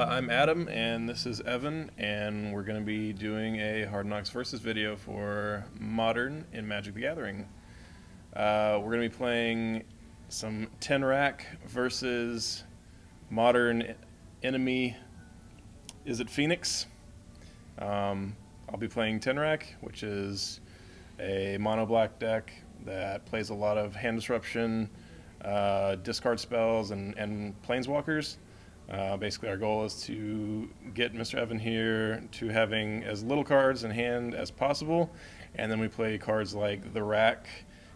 I'm Adam, and this is Evan, and we're going to be doing a Hard Knocks Versus video for Modern in Magic the Gathering. We're going to be playing some 10-rack versus Modern enemy, is it Phoenix? I'll be playing 10-rack, which is a mono-black deck that plays a lot of hand disruption, discard spells, and planeswalkers. Basically, our goal is to get Mr. Evan here to having as little cards in hand as possible, and then we play cards like the Rack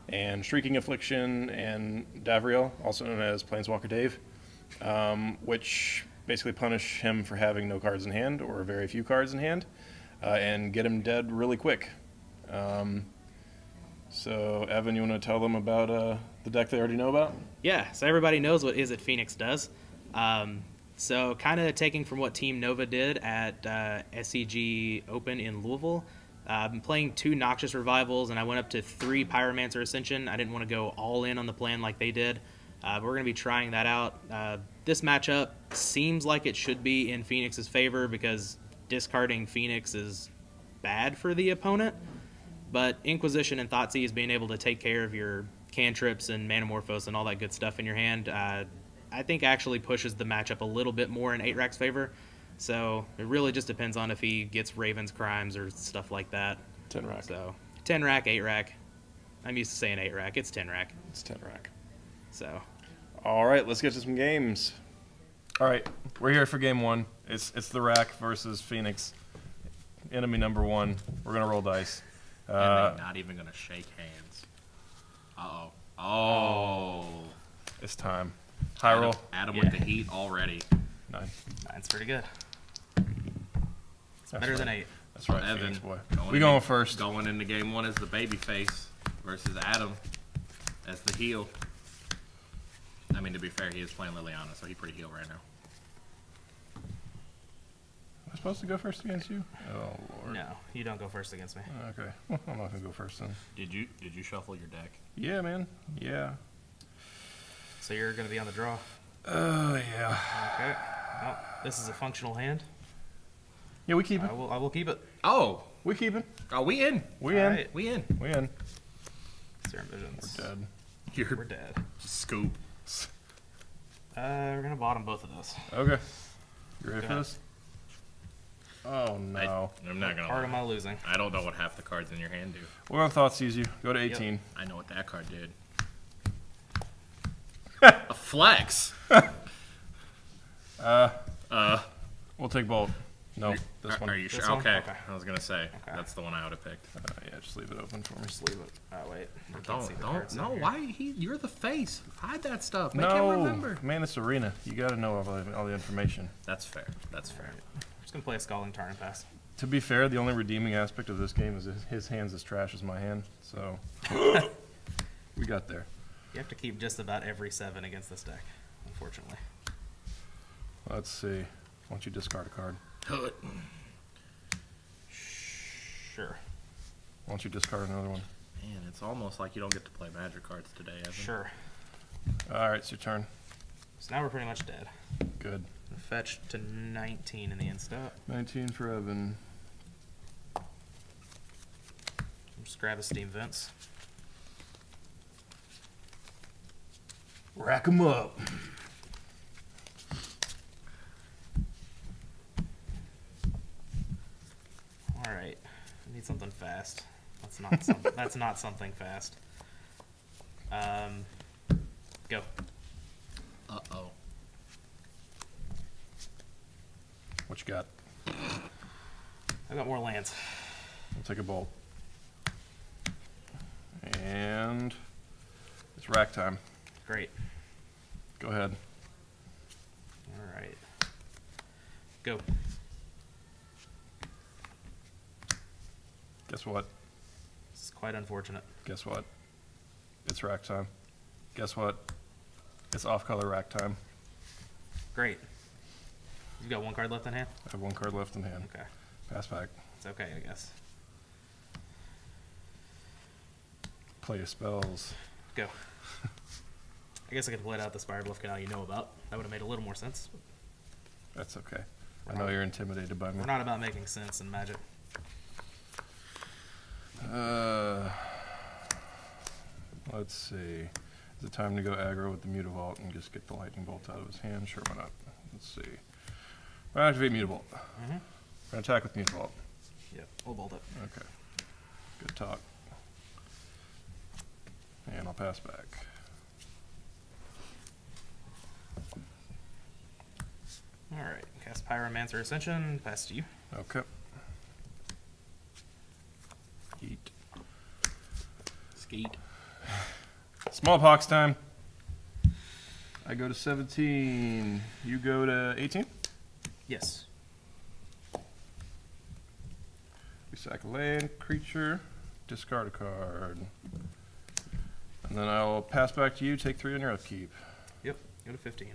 and Shrieking Affliction and Davriel, also known as Planeswalker Dave, which basically punish him for having no cards in hand or very few cards in hand, and get him dead really quick. So, Evan, you want to tell them about the deck they already know about? Yeah, so everybody knows what Is It Phoenix does. So kind of taking from what Team Nova did at SCG Open in Louisville. I've been playing 2 Noxious Revivals, and I went up to 3 Pyromancer Ascension. I didn't want to go all in on the plan like they did, but we're going to be trying that out. This matchup seems like it should be in Phoenix's favor because discarding Phoenix is bad for the opponent, but Inquisition and Thoughtseize being able to take care of your cantrips and Manamorphose and all that good stuff in your hand, I think actually pushes the matchup a little bit more in 8-rack's favor. So it really just depends on if he gets Raven's Crimes or stuff like that. 10-rack. So 10-rack, 8-rack. I'm used to saying 8-rack. It's 10-rack. It's 10-rack. So. All right, let's get to some games. All right, we're here for game 1. It's the Rack versus Phoenix. Enemy number 1. We're gonna roll dice. And they're not even gonna shake hands. Uh-oh. Oh. It's time. High roll. Adam with the heat already. 9. 9's pretty good. It's That's better right. than 8. That's right, Evan, Phoenix boy. we going first. Going into game 1 is the baby face versus Adam as the heel. I mean, to be fair, he is playing Liliana, so he's pretty heel right now. Am I supposed to go first against you? Oh, Lord. No, you don't go first against me. Okay. Well, I'm not going to go first then. Did you shuffle your deck? Yeah, man. Yeah. So you're going to be on the draw. Oh, yeah. Okay. Well, this is a functional hand. Yeah, we keep it. I will keep it. Oh, We keep it. oh, we in. We in. Alright. We in. We in. Serum Visions. We're dead. We're dead. Scoop. We're going to bottom both of those. Okay. You ready Go for ahead. this? Oh, no. I'm not gonna. Part of lie. my losing. I don't know what half the cards in your hand do. We're on Thoughtseize you. Go to 18. I know what that card did. A flex. We'll take bolt. No, this one. Are you sure? This one? Okay. Okay. I was gonna say Okay. that's the one I would have picked. Yeah, just leave it open for me. Just leave it. Oh, wait. I can't see the Don't. cards No. on here. Why? You're the face. Hide that stuff. Make him No, remember. man, it's Arena. You got to know all the information. That's fair. That's fair. I'm just going to play a Scalding Tarn and pass. To be fair, the only redeeming aspect of this game is his hand's as trash as my hand. So we got there. You have to keep just about every 7 against this deck, unfortunately. Let's see. Why don't you discard a card? Sure. Why don't you discard another one? Man, it's almost like you don't get to play Magic cards today, Evan. Sure. All right, it's your turn. So now we're pretty much dead. Good. Fetch to 19 in the end step. 19 for Evan. Just grab a Steam Vents. Rack 'em up. All right. I need something fast. That's not something. That's not something fast. Go. Uh-oh. What you got? I got more lands. We'll take a bolt. And it's rack time. Great. Go ahead. All right. Go. Guess what? This is quite unfortunate. Guess what? It's rack time. Guess what? It's off-color rack time. Great. You've got 1 card left in hand? I have 1 card left in hand. Okay. Pass back. It's okay, I guess. Play your spells. Go. I guess I could have played out the Spire Bluff Canal you know about. That would have made a little more sense. That's okay. I know you're intimidated by me. We're not about making sense in Magic. Let's see. Is it time to go aggro with the Mutavault and just get the Lightning Bolt out of his hand? Sure, why not? Let's see. We're going to activate Mutavault. We're going to attack with Mutavault. Yep, we'll bolt it. Okay. Good talk. And I'll pass back. Alright, cast Pyromancer Ascension, pass to you. Okay. Heat. Skeet. Smallpox time. I go to 17. You go to 18? Yes. We sack a land, creature, discard a card. And then I'll pass back to you, take 3 on your upkeep. Yep, go to 15.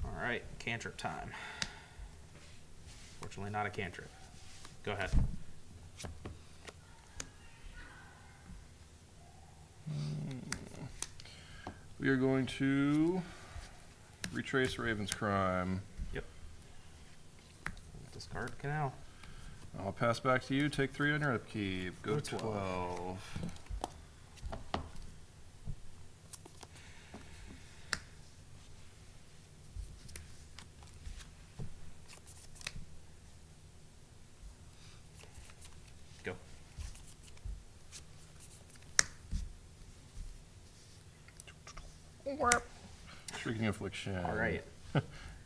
Alright, cantrip time. Fortunately, not a cantrip. Go ahead. We are going to retrace Raven's Crime. Yep. Discard Canal. I'll pass back to you, take 3 on your upkeep. Go to 12. 12. Go. Shrieking Affliction. Alright.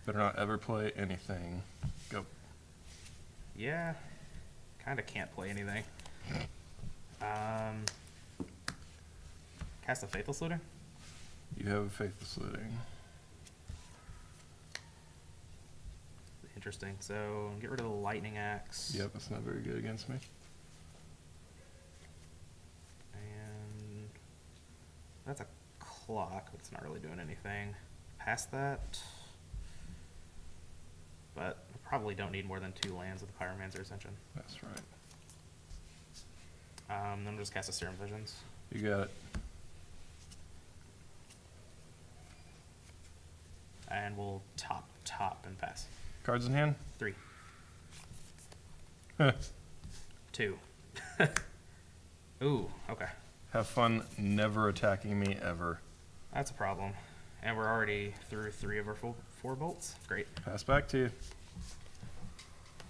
Better not ever play anything. Go. Yeah. Kinda can't play anything. Cast a Faithless Looting? You have a Faithless Looting. Interesting. So, get rid of the Lightning Axe. Yep, that's not very good against me. And that's a clock, but it's not really doing anything. Past that. But I probably don't need more than 2 lands with the Pyromancer Ascension. That's right. Then I'll just cast a Serum Visions. You got it. And we'll top, and pass. Cards in hand? 3. 2. Ooh, okay. Have fun never attacking me ever. That's a problem. And we're already through 3 of our 4 bolts. Great. Pass back to you.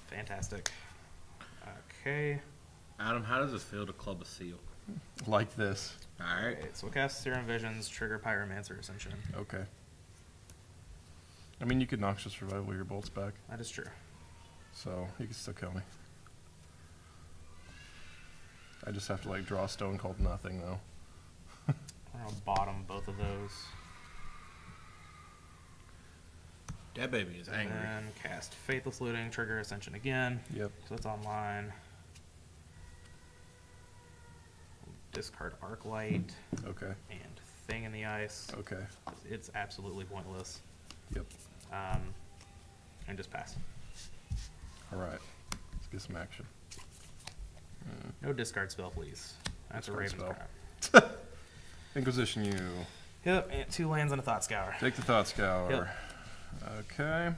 Fantastic. Okay. Adam, how does it feel to club a seal? Like this. Alright. Okay, so we'll cast Serum Visions, trigger Pyromancer Ascension. Okay. I mean, you could Noxious Revival your bolts back, That is true. so you can still kill me. I just have to, like, draw a stone called nothing, though. I'm gonna bottom both of those. That baby is angry. And then cast Faithless Looting, trigger Ascension again. Yep. So it's online. Discard Arclight Okay. and Thing in the Ice. Okay. It's absolutely pointless. Yep. And just pass. Alright. Let's get some action. No discard spell, please. That's a Discard Raven's spell. Crime. Inquisition you. Yep, and 2 lands and a Thought Scour. Take the Thought Scour. Yep. Okay.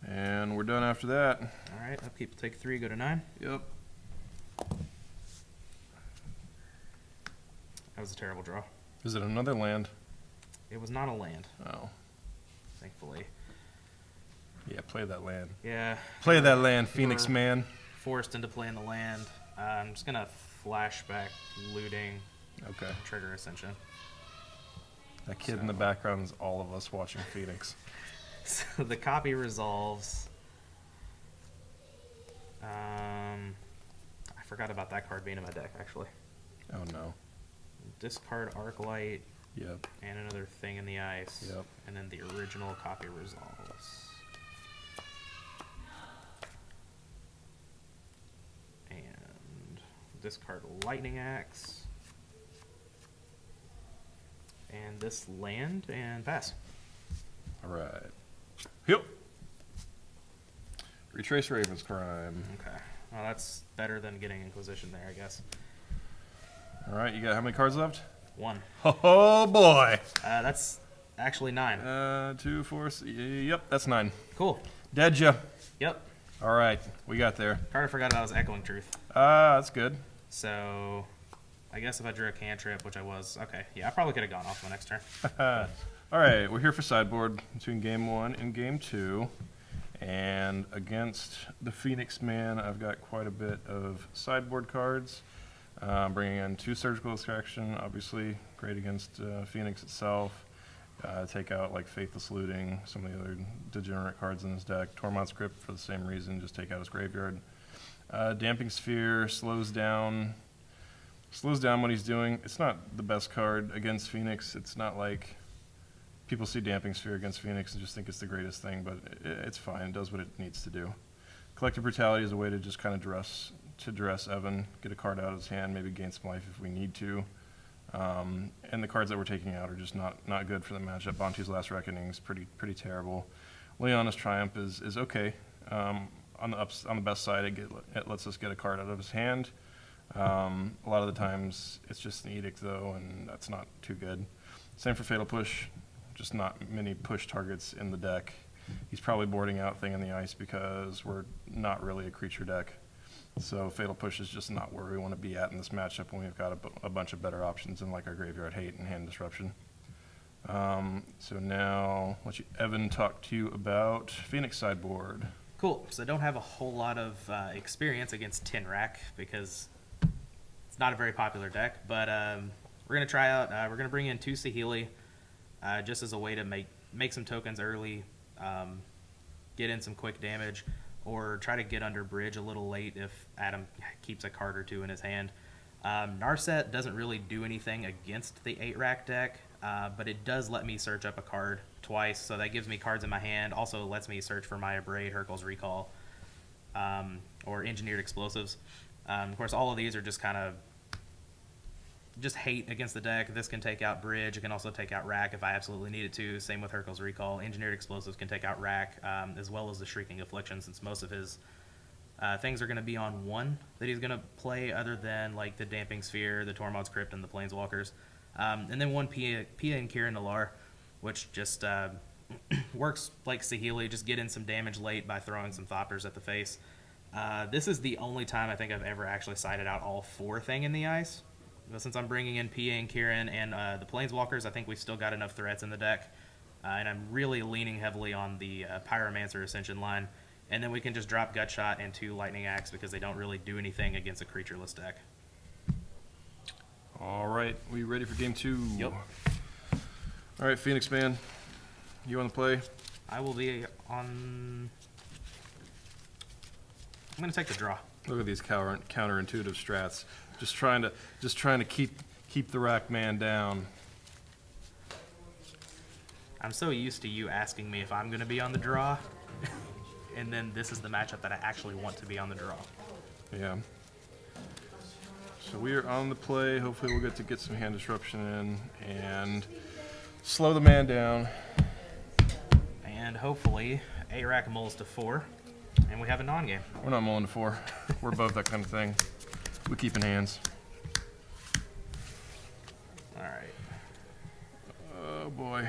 And we're done after that. Alright, upkeep, take 3, go to 9. Yep. That was a terrible draw. Is it another land? It was not a land, Oh. thankfully. Yeah, play that land. Yeah. Play that land, Phoenix We're man. forced into playing the land. I'm just gonna flashback looting, Okay. trigger Ascension. That kid in the background is all of us watching Phoenix. So the copy resolves. I forgot about that card being in my deck, actually. Oh no. Discard Arclight Yep. and another Thing in the Ice. Yep. And then the original copy resolves. And discard Lightning Axe. And this land and pass. Alright. Yep. Retrace Raven's Crime. Okay. Well, that's better than getting Inquisition there, I guess. Alright, you got how many cards left? 1. Oh boy! That's actually 9. 2, 4, yep, that's 9. Cool. Dead ya. Yep. All right, we got there. Kind of forgot I was Echoing Truth. That's good. So, I guess if I drew a cantrip, which I was, okay, yeah, I probably could have gone off my next turn. All right, we're here for sideboard between game 1 and game 2. And against the Phoenix Man, I've got quite a bit of sideboard cards. Bringing in 2 Surgical Extraction, obviously great against Phoenix itself. Take out like Faithless Looting, some of the other degenerate cards in his deck. Tormod's Crypt for the same reason, just take out his graveyard. Damping Sphere slows down what he's doing. It's not the best card against Phoenix. It's not like people see Damping Sphere against Phoenix and just think it's the greatest thing, but it's fine. It does what it needs to do. Collective Brutality is a way to just kind of dress Evan, get a card out of his hand, maybe gain some life if we need to. And the cards that we're taking out are just not good for the matchup. Bonti's Last Reckoning is pretty terrible. Leona's Triumph is okay. On the best side, it lets us get a card out of his hand. A lot of the times it's just an Edict though, and that's not too good. Same for Fatal Push. Just not many push targets in the deck. He's probably boarding out Thing in the Ice because we're not really a creature deck. So Fatal Push is just not where we want to be at in this matchup when we've got a bunch of better options in like our Graveyard Hate and Hand Disruption. So now let Evan talk to you about Phoenix sideboard. Cool. So I don't have a whole lot of experience against Tinrack because it's not a very popular deck. But we're going to try out, we're going to bring in 2 Saheeli just as a way to make some tokens early, get in some quick damage, or try to get under bridge a little late if Adam keeps a card or 2 in his hand. Narset doesn't really do anything against the 8-rack deck, but it does let me search up a card twice, so that gives me cards in my hand. Also lets me search for Maya Braid, Hurkyl's Recall, or Engineered Explosives. Of course, all of these are just kind of hate against the deck. This can take out Bridge. It can also take out Rack if I absolutely need it to. Same with Hurkyl's Recall. Engineered Explosives can take out Rack, as well as the Shrieking Affliction, since most of his things are going to be on 1 that he's going to play, other than like the Damping Sphere, the Tormod's Crypt, and the Planeswalkers. And then 1 Pia and Kieran Nalar, which just works like Saheeli, just get in some damage late by throwing some Thopters at the face. This is the only time I think I've ever actually sided out all 4 Thing in the Ice. But since I'm bringing in PA and Kieran and the Planeswalkers, I think we've still got enough threats in the deck. And I'm really leaning heavily on the Pyromancer Ascension line. And then we can just drop Gutshot and 2 Lightning Axe because they don't really do anything against a creatureless deck. All right, we ready for game 2? Yep. All right, Phoenix Man, you on the play? I will be on... I'm going to take the draw. Look at these counterintuitive strats. Just trying to keep the Rack Man down. I'm so used to you asking me if I'm going to be on the draw, and then this is the matchup that I actually want to be on the draw. Yeah. So we are on the play. Hopefully we'll get some hand disruption in and slow the man down. And hopefully A-Rack mulls to 4, and we have a non-game. We're not mulling to 4. We're above that kind of thing. We keep in hands. All right. Oh boy.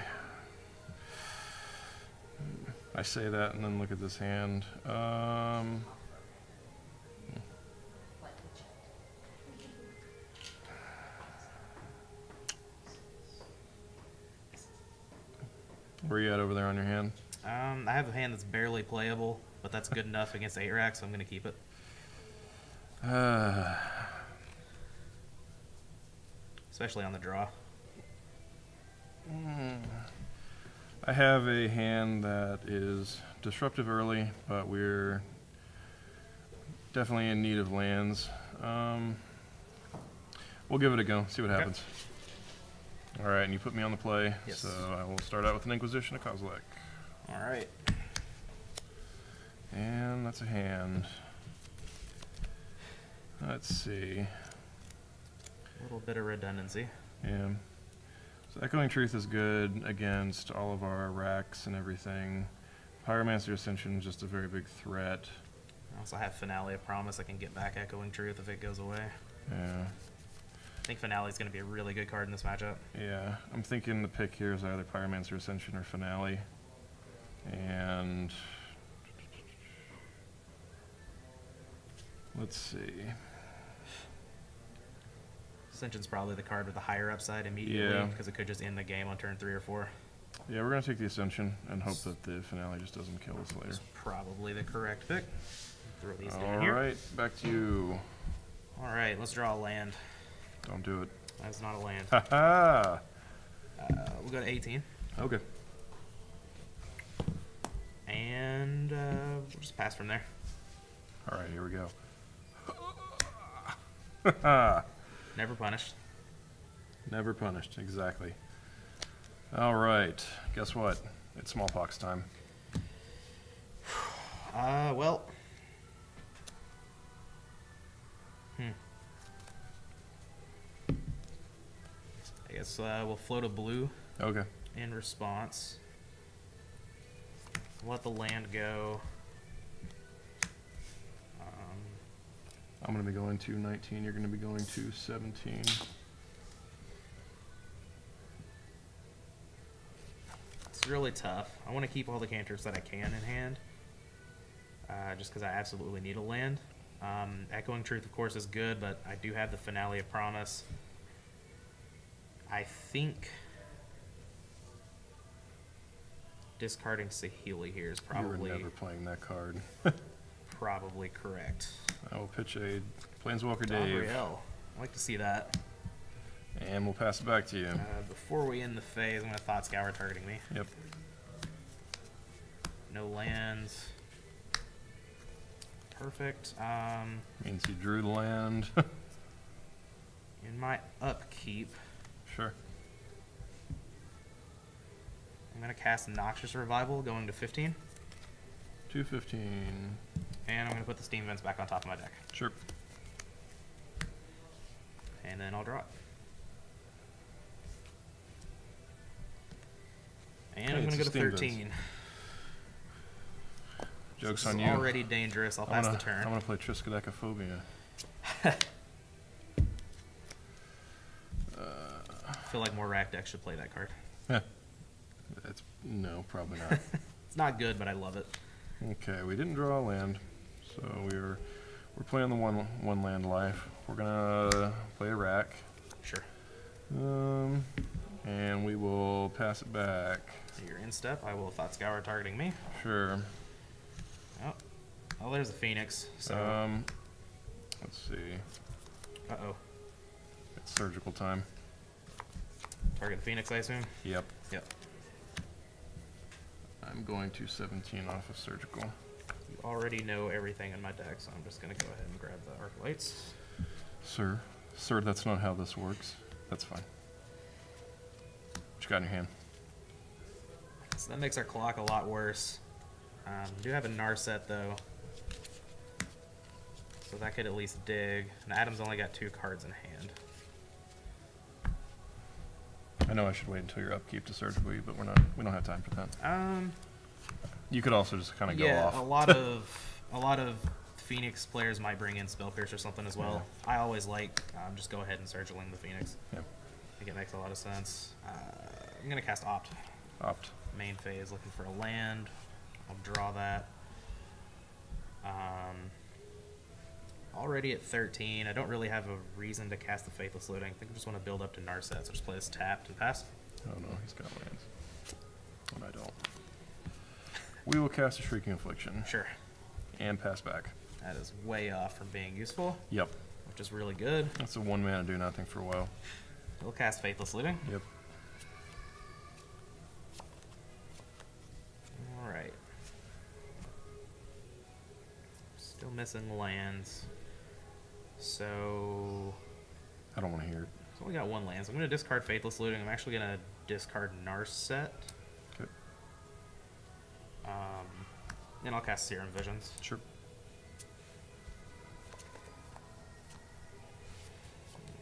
I say that and then look at this hand. Where are you at over there on your hand? I have a hand that's barely playable, but that's good enough against 8-rack, so I'm going to keep it. Especially on the draw. I have a hand that is disruptive early, but we're definitely in need of lands. We'll give it a go, see what happens. All right, and you put me on the play, yes. So I will start out with an Inquisition of Kozilek. All right. And that's a hand. Let's see. A little bit of redundancy. Yeah. So Echoing Truth is good against all of our racks and everything. Pyromancer Ascension is just a very big threat. I also have Finale of Promise. I can get back Echoing Truth if it goes away. Yeah. think Finale is going to be a really good card in this matchup. Yeah, I'm thinking the pick here is either Pyromancer Ascension or Finale. And let's see. Ascension's probably the card with the higher upside immediately, because Yeah. it could just end the game on turn 3 or 4. Yeah, we're going to take the Ascension and hope that the Finale just doesn't kill us later. That's probably the correct pick. Throw these down here. Alright, back to you. Alright, let's draw a land. Don't do it. That's not a land. Ha We'll go to 18. Okay. And we'll just pass from there. Alright, here we go. Never punished. Never punished, exactly. Alright, guess what? It's smallpox time. Well. I guess we'll float a blue Okay. in response. Let the land go. I'm going to be going to 19, you're going to be going to 17. It's really tough. I want to keep all the cantrips that I can in hand, just because I absolutely need a land. Echoing Truth, of course, is good, but I do have the Finale of Promise. I think discarding Saheeli here is You were probably never playing that card. probably correct. I will pitch a Planeswalker Dave, Gabrielle. I like to see that. and we'll pass it back to you. Before we end the phase, I'm going to Thought Scour targeting me. Yep. No lands. Perfect. Means you drew the land. In my upkeep, Sure. I'm going to cast Noxious Revival, going to 15. 215. And I'm going to put the Steam Vents back on top of my deck. Sure. And then I'll draw it. And I'm Hey, going to it's go a to Steam 13. Joke's This on is you. already dangerous. I'll I'm pass gonna, the turn. I'm going to play Triskaidekaphobia. I feel like more rack decks should play that card. It's, no, probably not. It's not good, but I love it. Okay, we didn't draw a land, so we're playing the one land life. We're gonna play a rack, Sure. and we will pass it back. You're in step. I will Thought Scour targeting me. Sure. Oh, there's the Phoenix. So, Let's see. uh-oh. It's surgical time. Target the Phoenix, I assume? Yep. Yep. I'm going to 17 off of surgical. You already know everything in my deck, so I'm just going to go ahead and grab the Arc Lights. Sir, that's not how this works. That's fine. What you got in your hand? So that makes our clock a lot worse. We do have a Narset, though. So that could at least dig. And Adam's only got 2 cards in hand. I know I should wait until your upkeep to surgical you, but we don't have time for that. You could also just kind of go off. Yeah, a lot of Phoenix players might bring in Spell Pierce or something as well. Yeah. I always like just go ahead and surgiling the Phoenix. Yeah. I think it makes a lot of sense. I'm gonna cast Opt. Opt. Main phase, looking for a land. I'll draw that. Already at 13. I don't really have a reason to cast the Faithless Looting. I think I just want to build up to Narset, so just play this tapped and pass. Oh no, he's got lands. And I don't. We will cast a Shrieking Affliction. Sure. And pass back. That is way off from being useful. Yep. Which is really good. That's a 1-mana do nothing for a while. We'll cast Faithless Looting. Yep. Alright. Still missing lands. So I don't want to hear it. I've only got 1 land, so I'm going to discard Faithless Looting. I'm actually going to discard Narset. Okay. And I'll cast Serum Visions. Sure.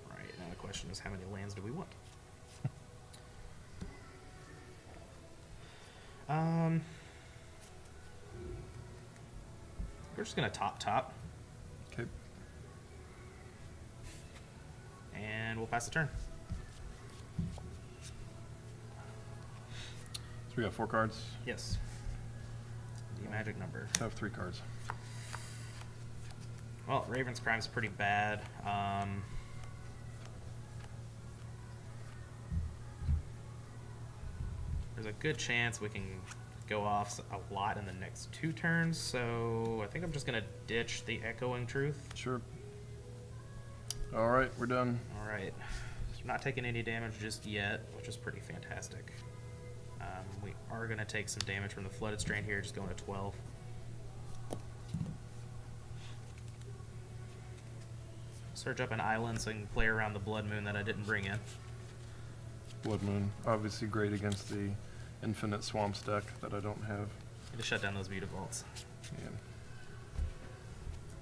Right, now the question is how many lands do we want? We're just going to top. Okay. And we'll we'll pass the turn. So we got 4 cards. Yes. The magic number. I have 3 cards. Well, Raven's Crime's pretty bad. There's a good chance we can go off a lot in the next 2 turns, so I think I'm just going to ditch the Echoing Truth. Sure. All right, we're done. All right. So I'm not taking any damage just yet, which is pretty fantastic. We are going to take some damage from the Flooded Strain here, just going to 12. Search up an island so I can play around the Blood Moon that I didn't bring in. Blood Moon, obviously great against the Infinite Swamps deck that I don't have. Need to shut down those Muta Vaults.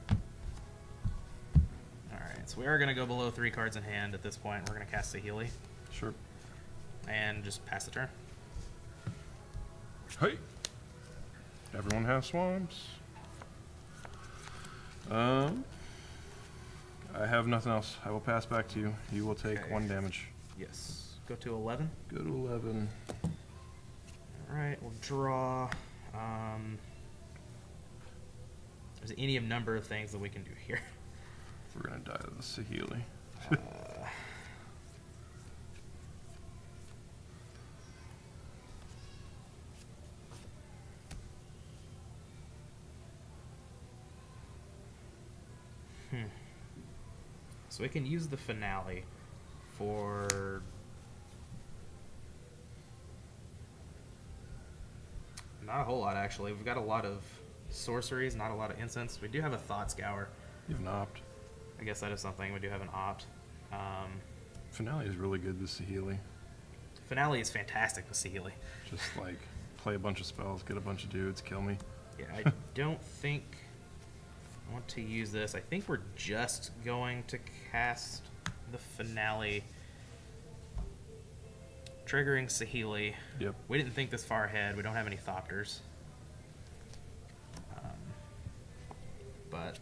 Yeah. Alright, so we are going to go below 3 cards in hand at this point. We're going to cast Saheeli. Sure. And just pass the turn. Hey! Everyone has swamps. I have nothing else. I will pass back to you. You will take Okay. 1 damage. Yes. Go to 11. Go to 11. Alright, we'll draw. There's any number of things that we can do here. We're going to die to the Saheeli. So we can use the finale for not a whole lot, actually. We've got a lot of sorceries, not a lot of incense. We do have a Thought Scour. You have an opt. I guess that is something. We do have an opt. Finale is really good with Saheeli. Finale is fantastic with Saheeli. Just like play a bunch of spells, get a bunch of dudes, kill me. Yeah, I don't think I want to use this. I think we're just going to cast the finale, triggering Saheeli. Yep. We didn't think this far ahead. We don't have any Thopters. But,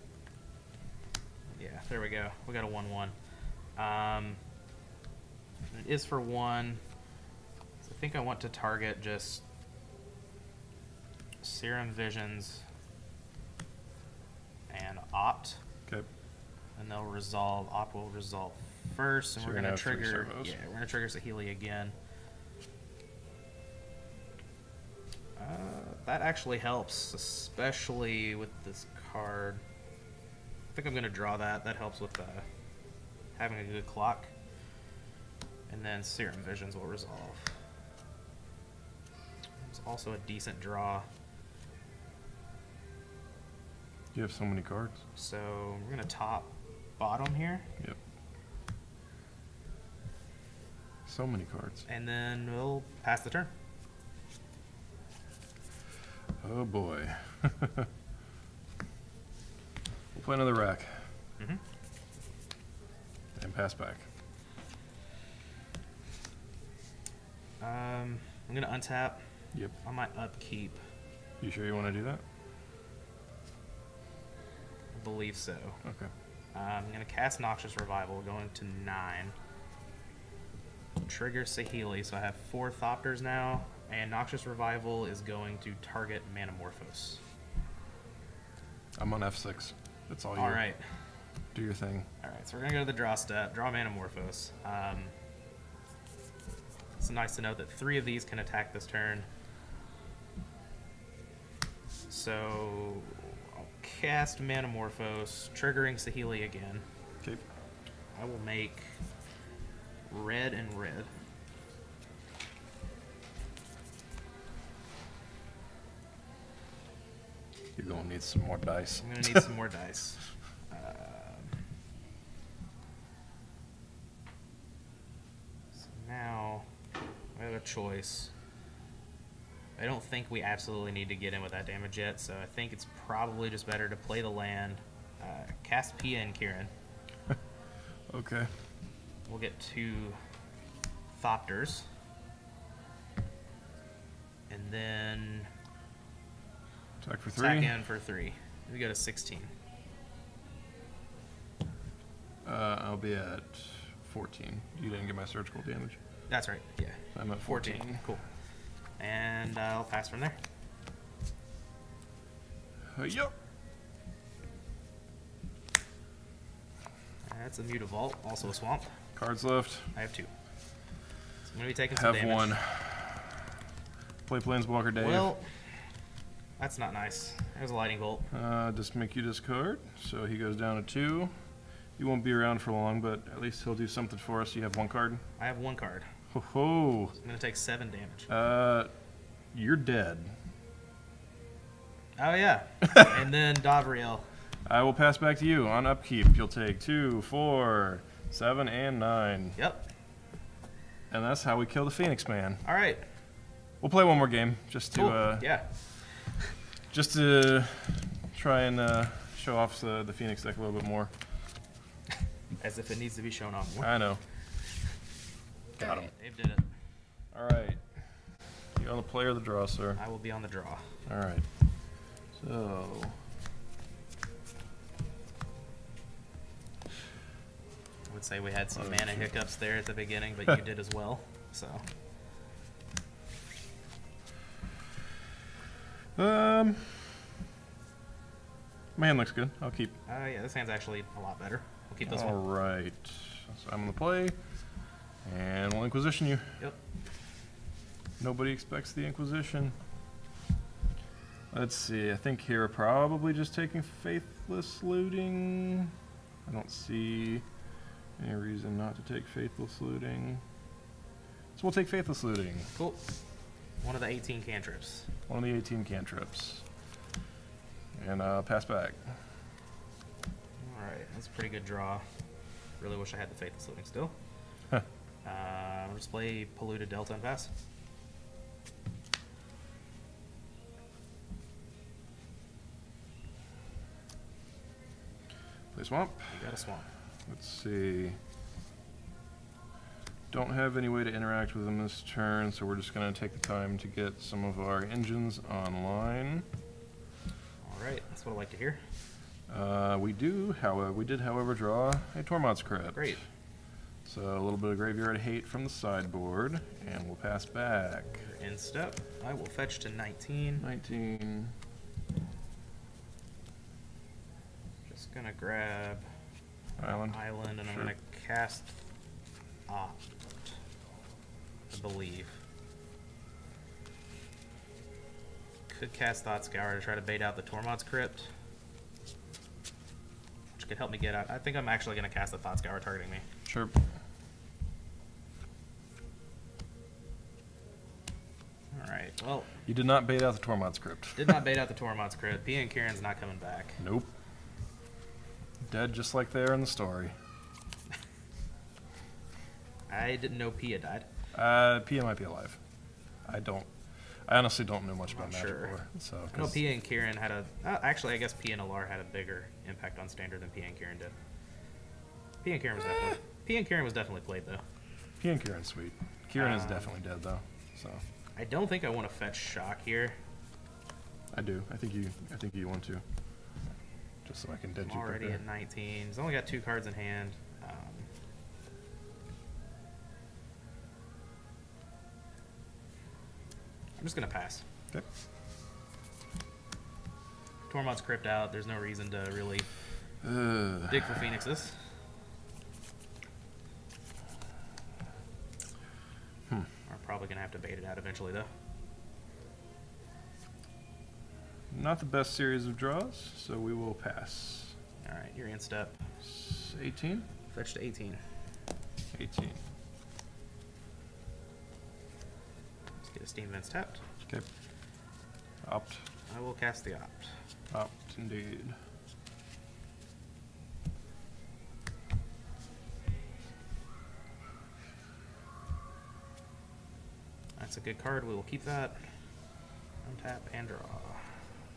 yeah, there we go. We got a 1-1. It is for 1. So I think I want to target just Serum Visions and Opt. Okay. And they'll resolve. Opt will resolve first, and So we're you're going to gonna have 3 trigger. servos. Yeah, we're going to trigger Saheeli again. That actually helps, especially with this card. I think I'm going to draw that. That helps with having a good clock. And then Serum Visions will resolve. It's also a decent draw. You have so many cards. So we're going to top bottom here. Yep. So many cards. And then we'll pass the turn. Oh boy. We'll play another rack. Mm-hmm. And pass back. I'm going to untap. Yep. On my upkeep. You sure you want to do that? I believe so. Okay. I'm going to cast Noxious Revival, going to 9. Trigger Saheeli, so I have 4 Thopters now, and Noxious Revival is going to target Manamorphose. I'm on F6. That's all you. Alright. Do your thing. Alright, so we're going to go to the draw step, draw Manamorphose. It's nice to note that 3 of these can attack this turn. So I'll cast Manamorphose, triggering Saheeli again. Okay. I will make red and red. You're going to need some more dice. I'm going to need some more dice. So now I have a choice. I don't think we absolutely need to get in with that damage yet, so I think it's probably just better to play the land, cast Pia and Kieran. Okay. We'll get 2 Thopters. And then Attack for 3. attack in for 3. We go to 16. I'll be at 14. You didn't get my surgical damage. That's right. Yeah. I'm at 14. Cool. And I'll pass from there. Yup. That's a Mutavault, also a Swamp. Cards left. I have 2. So I'm going to be taking some damage. Have 1. Play Planeswalker Dave. Well, that's not nice. There's a Lightning Bolt. Just make you discard. So he goes down to 2. He won't be around for long, but at least he'll do something for us. You have 1 card. I have 1 card. Ho ho. I'm going to take 7 damage. You're dead. Oh, yeah. And then Davriel. I will pass back to you. On upkeep, you'll take 2, 4, 7, and 9. Yep. And that's how we kill the Phoenix Man. All right. We'll play one more game just to Cool. Yeah. just to try and show off the Phoenix deck a little bit more. As if it needs to be shown off more. I know. Got him. Dave did it. All right. You on the play or the draw, sir? I will be on the draw. All right. So. I would say we had some mana hiccups there at the beginning, but you did as well. So. My hand looks good. I'll keep. Yeah, this hand's actually a lot better. We'll keep this All one. right. So I'm gonna play, and we'll Inquisition you. Yep. Nobody expects the Inquisition. Let's see. I think here probably just taking Faithless Looting. I don't see any reason not to take Faithless Looting. So we'll take Faithless Looting. Cool. One of the 18 cantrips. One of the 18 cantrips. And pass back. Alright, that's a pretty good draw. Really wish I had the Faithless Looting still. I'll just play Polluted Delta and pass. Play Swamp. You got a Swamp. Let's see. Don't have any way to interact with them this turn, so we're just going to take the time to get some of our engines online. Alright, that's what I like to hear. We did, however, draw a Tormod's Crypt. Great. So a little bit of graveyard hate from the sideboard, and we'll pass back. In step, I will fetch to 19. 19. Just gonna grab Island. Island, and Sure. I'm gonna cast Opt, I believe. Could cast Thought Scour to try to bait out the Tormod's Crypt, which could help me get out. I think I'm actually gonna cast the Thought Scour targeting me. Sure. Alright, well, You did not bait out the Tormod's Crypt. did not bait out the Tormod's Crypt. P and Kieran's not coming back. Nope. Dead just like they are in the story. I didn't know Pia died. Pia might be alive. I honestly don't know much about Not Magic sure. lore. So, I know 'cause Pia and Kieran had a... actually, I guess Pia and Alar had a bigger impact on Standard than Pia and Kieran did. Pia and Kieran was definitely played, though. Pia and Kieran's sweet. Kieran is definitely dead though. So I don't think I want to fetch Shock here. I do. I think you want to. Just so I can dead I'm you already quicker. at 19. He's only got 2 cards in hand. I'm just going to pass. Okay. Tormod's Crypt out. There's no reason to really dig for Phoenixes. We're probably going to have to bait it out eventually, though. Not the best series of draws, so we will pass. Alright, you're in step. 18? Fetch to 18. 18. Let's get a Steam Vents tapped. Okay. Opt. I will cast the Opt. Opt, indeed. That's a good card. We will keep that. Untap and draw.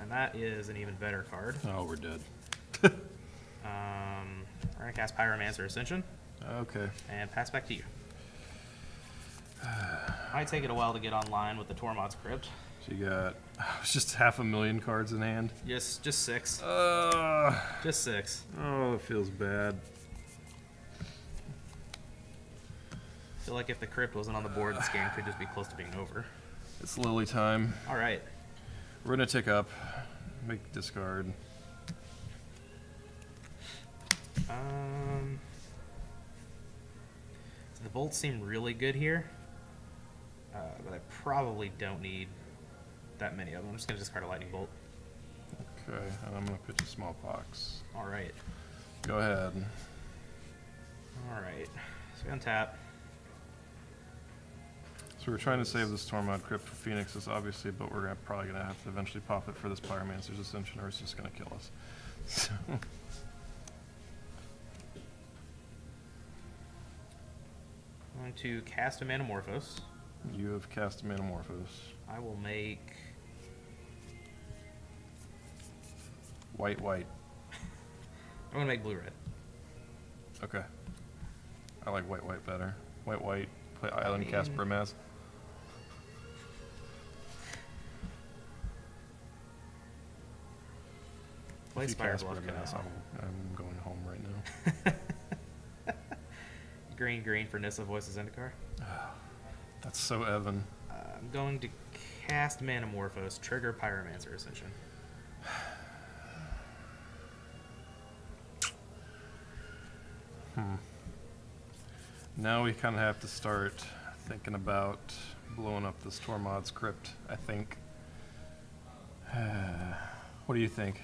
And that is an even better card. Oh, we're dead. We're going to cast Pyromancer Ascension Okay. and pass back to you. Might take it a while to get online with the Tormod's Crypt. So you got it's just 500,000 cards in hand. Just 6. Just 6. Oh, it feels bad. feel like if the crypt wasn't on the board, this game could just be close to being over. It's Lily time. All right. We're gonna tick up, make discard. So the bolts seem really good here, but I probably don't need that many of them. I'm just gonna discard a lightning bolt. Okay, and I'm gonna pitch a smallpox. All right. Go ahead. All right. So we untap. So we're trying to save this Tormod Crypt for Phoenixes, obviously, but we're probably gonna have to eventually pop it for this Pyromancer's Ascension, or it's just gonna kill us. So. I'm going to cast a Manamorphose. You have cast a Manamorphose. I will make White. I'm gonna make blue-red. Okay. I like white better. White, play Island, cast Brimaz. Play If you Spire cast Bluff. Brimaz, I'm going home right now. Green for Nissa Voices Zendikar. That's so Evan. I'm going to cast Manamorphose, trigger Pyromancer Ascension. Now we kind of have to start thinking about blowing up this Tormod's Crypt, I think. What do you think?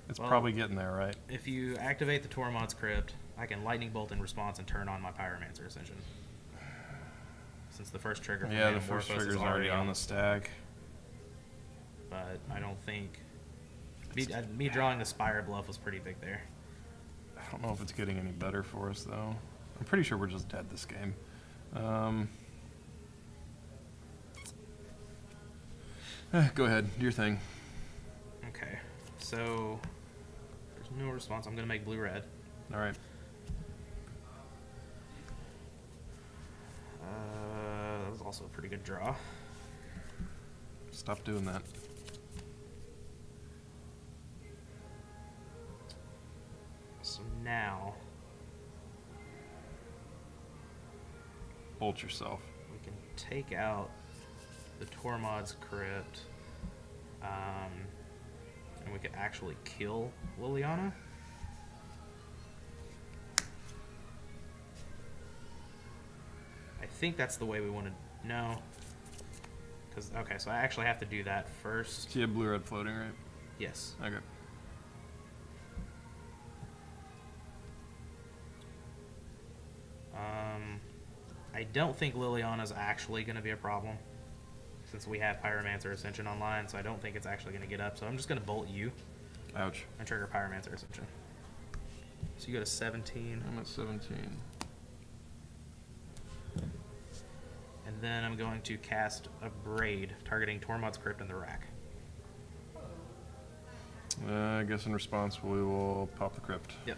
It's probably getting there, right? If you activate the Tormod's Crypt, I can Lightning Bolt in response and turn on my Pyromancer Ascension. Since the first trigger for Yeah, the first trigger's already on the stack. But I don't think... Me drawing the Spire Bluff was pretty big there. I don't know if it's getting any better for us, though. I'm pretty sure we're just dead this game. Go ahead, do your thing. Okay, so there's no response. I'm going to make blue-red. All right. That was also a pretty good draw. Stop doing that. So now Bolt yourself. we can take out the Tormod's Crypt, and we could actually kill Liliana. I think that's the way we want to... No. Okay, so I actually have to do that first. So you have blue-red floating, right? Yes. Okay. I don't think Liliana's actually going to be a problem, since we have Pyromancer Ascension online, so I don't think it's actually going to get up. So I'm just going to bolt you. Ouch. And trigger Pyromancer Ascension. So you go to 17. I'm at 17. And then I'm going to cast a Braid, targeting Tormod's Crypt in the rack. I guess in response we will pop the Crypt. Yep.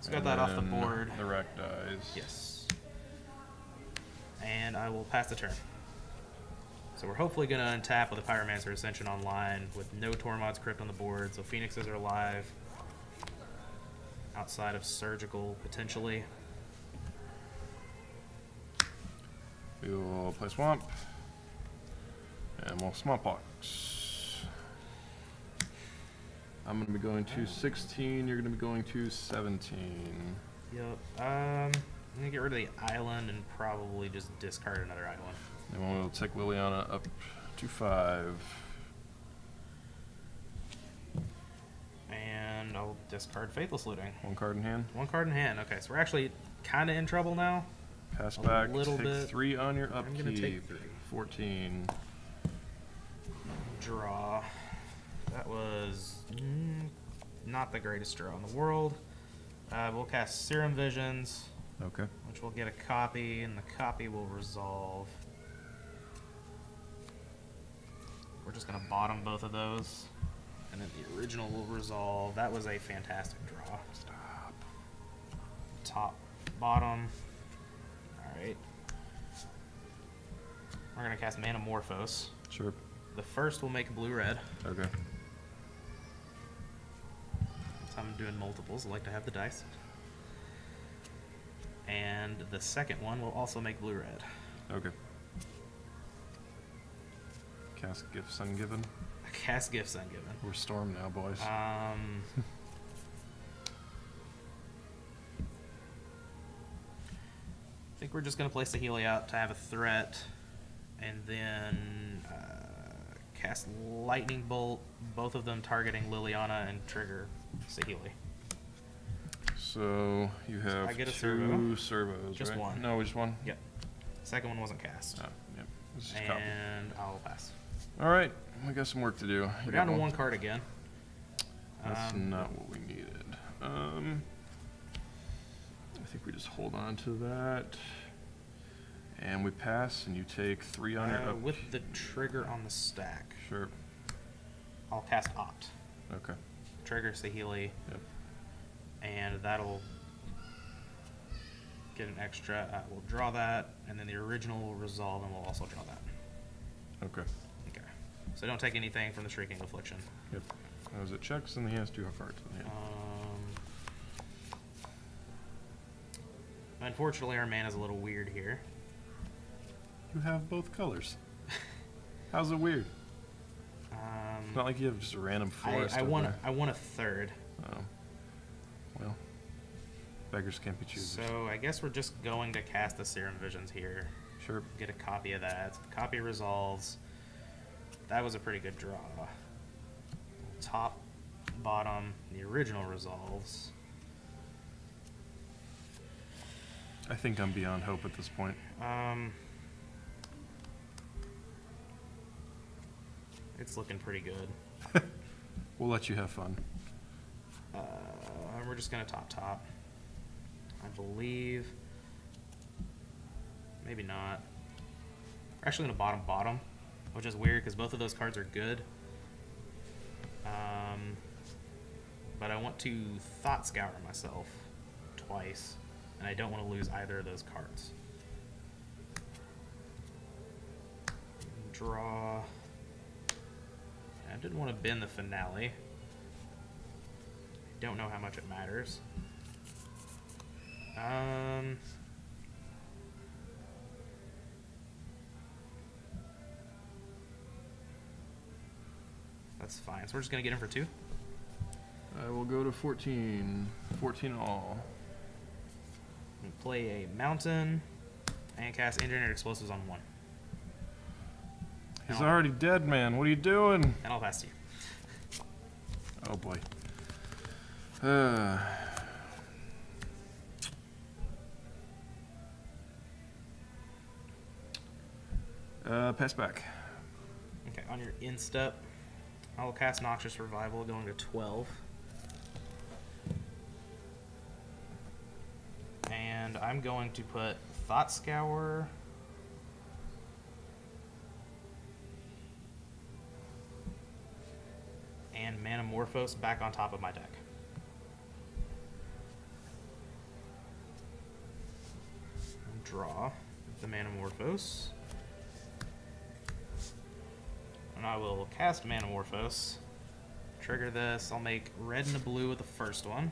So got that off the board. The rack dies. Yes. And I will pass the turn. So we're hopefully going to untap with a Pyromancer Ascension online with no Tormod's Crypt on the board, so Phoenixes are alive. Outside of Surgical, potentially. We will play Swamp. And we'll Smallpox. I'm going to be going to 16, you're going to be going to 17. Yep. I'm going to get rid of the island and probably just discard another island. And we'll take Liliana up to 5. And I'll discard Faithless Looting. 1 card in hand. 1 card in hand. Okay, so we're actually kind of in trouble now. Pass back, little take bit. 3 on your I'm upkeep. going to take 3. 14. Draw. That was not the greatest draw in the world. We'll cast Serum Visions, Okay. which will get a copy, and the copy will resolve. We're just going to bottom both of those, and then the original will resolve. That was a fantastic draw. Stop. Top, bottom. Alright. We're going to cast Manamorphose. Sure. The first will make blue-red. Okay. I'm doing multiples. I like to have the dice. And the second one will also make blue-red. Okay. Cast Gifts Ungiven. Cast Gifts Ungiven. We're Storm now, boys. I think we're just going to place the Healy out to have a threat, and then cast Lightning Bolt, both of them targeting Liliana, and trigger Saheeli. So you have I get a two servos, Just right? one. No, just one? Yep. Second one wasn't cast. Oh, yep. This is copy. And I'll pass. All right, we got some work to do. We're down to one card again. That's not what we needed. I think we just hold on to that. And we pass, and you take 3 on your up. With the trigger on the stack, Sure. I'll cast Opt. Okay. Trigger Saheeli, Yep. and that'll get an extra. We'll draw that, and then the original will resolve, and we'll also draw that. Okay. Okay. So don't take anything from the Shrieking Affliction. Yep. As it checks, and he has 2 cards in the hand. Unfortunately, our mana's a little weird here. You have both colors. How's it weird? It's not like you have just a random forest. I want a third. Oh. Well, beggars can't be choosers. So I guess we're just going to cast the Serum Visions here. Sure. Get a copy of that. Copy resolves. That was a pretty good draw. Top, bottom, the original resolves. I think I'm beyond hope at this point. It's looking pretty good. We'll let you have fun. We're just gonna top. I believe. Maybe not. We're actually gonna bottom, which is weird because both of those cards are good. But I want to Thought Scour myself twice, and I don't want to lose either of those cards. Draw. I didn't want to bend the Finale. I don't know how much it matters. That's fine. So we're just going to get him for 2? I will go to 14. 14 all. And play a Mountain and cast Engineered Explosives on 1. He's already dead, man. What are you doing? And I'll pass to you. Oh, boy. Pass back. Okay, on your instep, I will cast Noxious Revival, going to 12. And I'm going to put Thought Scour and Manamorphose back on top of my deck. Draw the Manamorphose. And I will cast Manamorphose. Trigger this. I'll make red and a blue with the first one.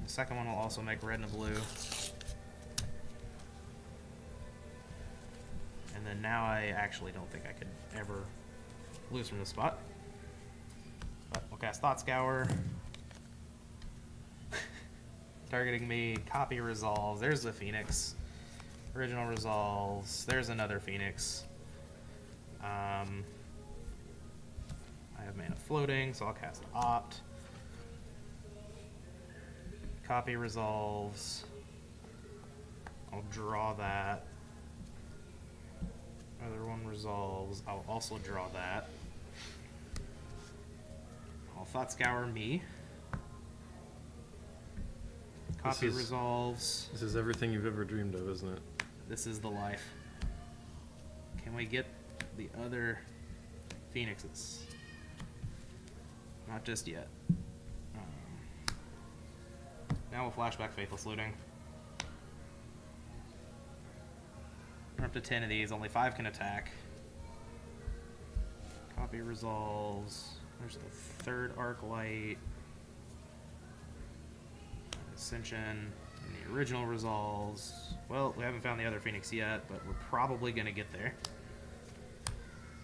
The second one will also make red and a blue. And then now I actually don't think I could ever lose from this spot. But we'll cast Thought Scour. Targeting me. Copy resolves. There's the Phoenix. Original resolves. There's another Phoenix. I have mana floating, so I'll cast Opt. Copy resolves. I'll draw that. Other one resolves. I'll also draw that. I'll Thought Scour me. Copy resolves. This is everything you've ever dreamed of, isn't it? This is the life. Can we get the other Phoenixes? Not just yet. Now we'll flashback Faithless Looting. We're up to 10 of these. Only 5 can attack. Copy resolves. There's the third Arc Light. Ascension. And the original resolves, well, we haven't found the other Phoenix yet, but we're probably going to get there.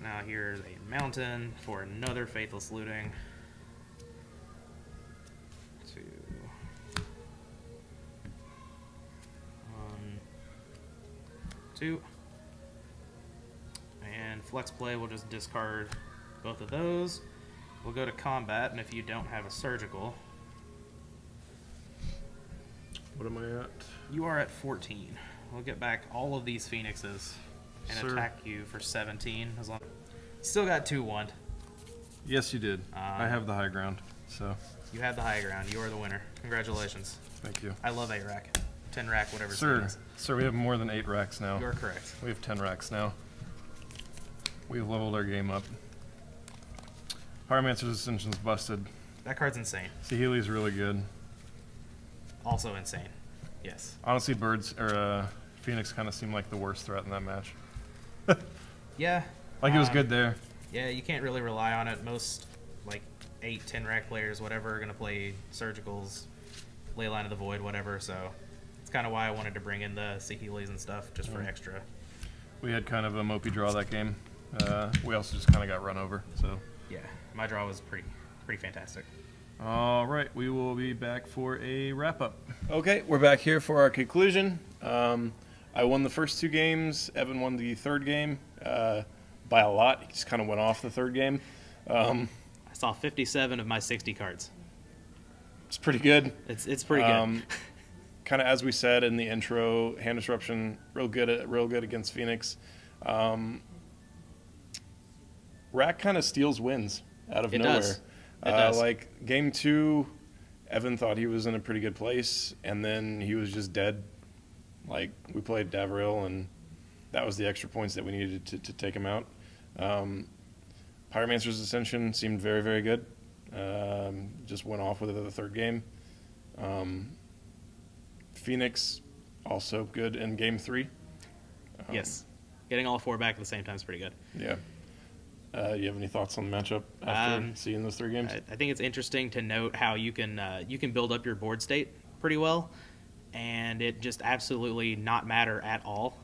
Now here's a mountain for another Faithless Looting. 2. 1, 2. And Flex Play, we'll just discard both of those. We'll go to combat, and if you don't have a surgical, What am I at? you are at 14. We'll get back all of these Phoenixes and Sir. attack you for 17. As long still got 2-1. Yes, you did. I have the high ground, so You had the high ground. You are the winner. Congratulations. thank you. I love 8 rack, 10 rack, whatever. Sir, we have more than 8 racks now. You are correct. We have 10 racks now. We've leveled our game up. Pyromancer's Ascension's busted. That card's insane. Saheeli's really good. Also insane. Yes. Honestly, Phoenix kind of seemed like the worst threat in that match. Yeah. Like, it was good there. Yeah, you can't really rely on it. Most, like, 8, 10 rack players, whatever, are going to play Surgicals, Leyline of the Void, whatever, so it's kind of why I wanted to bring in the Saheelis and stuff, just for extra. We had kind of a mopey draw that game. We also just kind of got run over, so. Yeah, my draw was pretty fantastic. All right, we will be back for a wrap-up. Okay, we're back here for our conclusion. I won the first 2 games. Evan won the 3rd game by a lot. He just kind of went off the 3rd game. I saw 57 of my 60 cards. It's pretty good. It's pretty good. Kind of as we said in the intro, hand disruption real good against Phoenix. Rack kind of steals wins out of nowhere. Does. It does. Like game 2, Evan thought he was in a pretty good place, and then he was just dead. Like, we played Davril, and that was the extra points that we needed to take him out. Pyromancer's Ascension seemed very, very good. Just went off with it the 3rd game. Phoenix, also good in game 3. Yes. Getting all 4 back at the same time is pretty good. Yeah. You have any thoughts on the matchup after seeing those 3 games? I think it's interesting to note how you can build up your board state pretty well, and it just absolutely not matter at all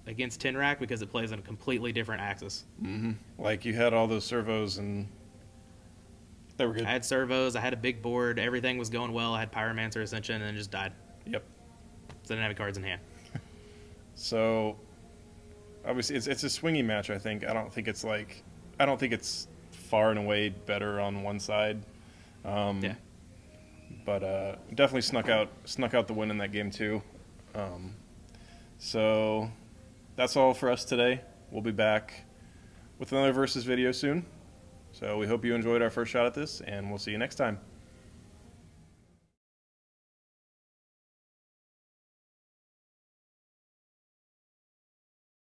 against Tin Rack because it plays on a completely different axis. Mm-hmm. Like, you had all those servos, and they were good. I had servos, I had a big board, everything was going well. I had Pyromancer Ascension, and then just died. Yep. So I didn't have any cards in hand. So, obviously, it's a swingy match, I think. I don't think it's far and away better on one side. Yeah. But definitely snuck out the win in that game too. So that's all for us today. We'll be back with another Versus video soon. So we hope you enjoyed our first shot at this, and we'll see you next time.